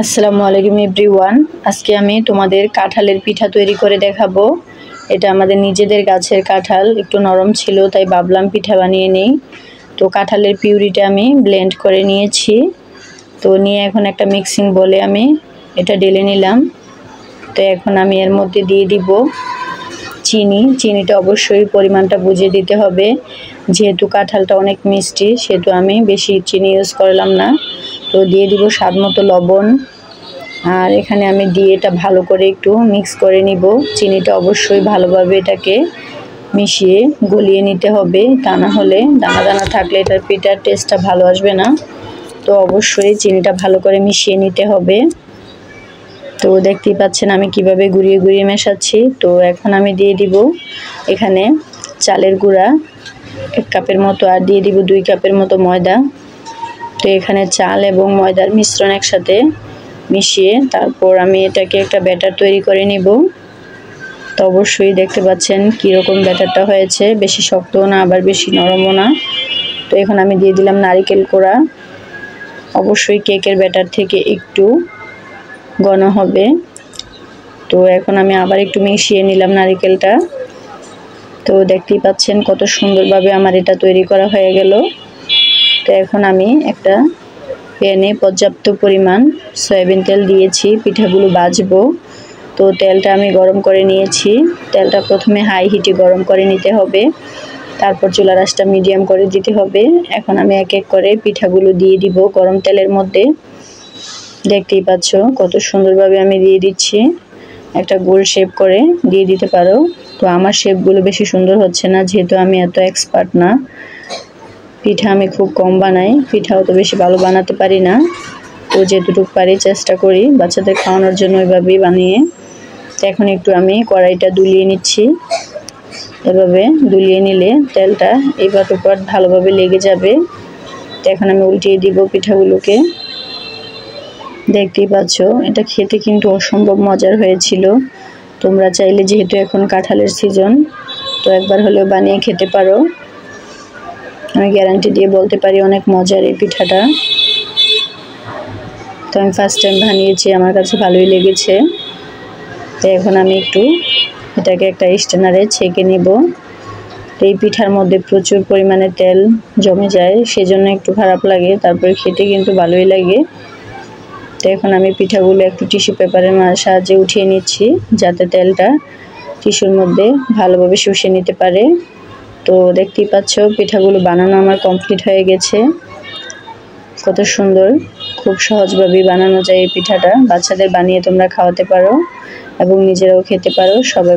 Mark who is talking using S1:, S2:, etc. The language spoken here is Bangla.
S1: আসসালামু আলাইকুম এভরিওয়ান। আজকে আমি তোমাদের কাঁঠালের পিঠা তৈরি করে দেখাবো। এটা আমাদের নিজেদের গাছের কাঁঠাল, একটু নরম ছিল তাই ভাবলাম পিঠা বানিয়ে নেই। তো কাঁঠালের পিউরিটা আমি ব্লেন্ড করে নিয়েছি। তো নিয়ে এখন একটা মিক্সিং বলে আমি এটা ঢেলে নিলাম। তো এখন আমি এর মধ্যে দিয়ে দিব চিনিটা অবশ্যই পরিমাণটা বুঝে দিতে হবে, যেহেতু কাঁঠালটা অনেক মিষ্টি সেহেতু আমি বেশি চিনি ইউজ করলাম না। তো দিয়ে দিব স্বাদ মতো লবণ, আর এখানে আমি দিয়ে এটা ভালো করে একটু মিক্স করে নিব। চিনিটা অবশ্যই ভালোভাবে এটাকে মিশিয়ে গলিয়ে নিতে হবে, তা না হলে দানা দানা থাকলে এটার পিঠার টেস্টটা ভালো আসবে না। তো অবশ্যই চিনিটা ভালো করে মিশিয়ে নিতে হবে। তো দেখতেই পাচ্ছেন আমি কিভাবে গুঁড়িয়ে গুঁড়িয়ে মেশাচ্ছি। তো এখন আমি দিয়ে দিব এখানে চালের গুঁড়া 1 কাপের মতো, আর দিয়ে দিব 2 কাপের মতো ময়দা। তো এখানে চাল এবং ময়দার মিশ্রণ একসাথে মিশিয়ে তারপর আমি এটাকে একটা ব্যাটার তৈরি করে নিব। তো অবশ্যই দেখতে পাচ্ছেন কীরকম ব্যাটারটা হয়েছে, বেশি শক্তও না আবার বেশি নরমও না। তো এখন আমি দিয়ে দিলাম নারকেল কোড়া, অবশ্যই কেকের ব্যাটার থেকে একটু ঘন হবে। তো এখন আমি আবার একটু মিশিয়ে নিলাম নারকেলটা। তো দেখতেই পাচ্ছেন কত সুন্দরভাবে আমার এটা তৈরি করা হয়ে গেল। তো এখন আমি একটা প্যানে পর্যাপ্ত পরিমাণ সয়াবিন তেল দিয়েছি, পিঠাগুলো ভাজবো। তো তেলটা আমি গরম করে নিয়েছি। তেলটা প্রথমে হাই হিটে গরম করে নিতে হবে, তারপর চুলার আঁচটা মিডিয়াম করে দিতে হবে। এখন আমি এক এক করে পিঠাগুলো দিয়ে দিব গরম তেলের মধ্যে। দেখতেই পাচ্ছ কত সুন্দরভাবে আমি দিয়ে দিচ্ছি। একটা গোল শেপ করে দিয়ে দিতে পারো। তো আমার শেপগুলো বেশি সুন্দর হচ্ছে না, যেহেতু আমি এত এক্সপার্ট না। পিঠা আমি খুব কম বানাই, পিঠাও তো বেশি ভালো বানাতে পারি না। তো যেটুকু পারি চেষ্টা করি বাচ্চাদের খাওয়ানোর জন্য ওইভাবেই বানিয়ে। তো এখন একটু আমি কড়াইটা দুলিয়ে নিচ্ছি। এভাবে দুলিয়ে নিলে তেলটা এপাট ওপাট ভালোভাবে লেগে যাবে। তো এখন আমি উল্টিয়ে দিব পিঠাগুলোকে। দেখতেই পাচ্ছ এটা খেতে কিন্তু অসম্ভব মজার হয়েছিল। তোমরা চাইলে, যেহেতু এখন কাঁঠালের সিজন, তো একবার হলেও বানিয়ে খেতে পারো। আমি গ্যারান্টি দিয়ে বলতে পারি অনেক মজার এই পিঠাটা। তো আমি ফার্স্ট টাইম বানিয়েছি, আমার কাছে ভালোই লেগেছে। তো এখন আমি একটু এটাকে একটা স্ট্যানারে ছেঁকে নেব। তো এই পিঠার মধ্যে প্রচুর পরিমাণে তেল জমে যায়, সেজন্য একটু খারাপ লাগে, তারপরে খেতে কিন্তু ভালোই লাগে। তো এখন আমি পিঠাগুলো একটু টিস্যু পেপারের সাহায্যে উঠিয়ে নিচ্ছি, যাতে তেলটা টিস্যুর মধ্যে ভালোভাবে শুষে নিতে পারে। তো দেখতেই পাচ্ছ পিঠাগুলো বানানো আমার কমপ্লিট হয়ে গেছে। কত সুন্দর, খুব সহজভাবেই বানানো যায় এই পিঠাটা। বাচ্চাদের বানিয়ে তোমরা খাওয়াতে পারো এবং নিজেরাও খেতে পারো। সবাই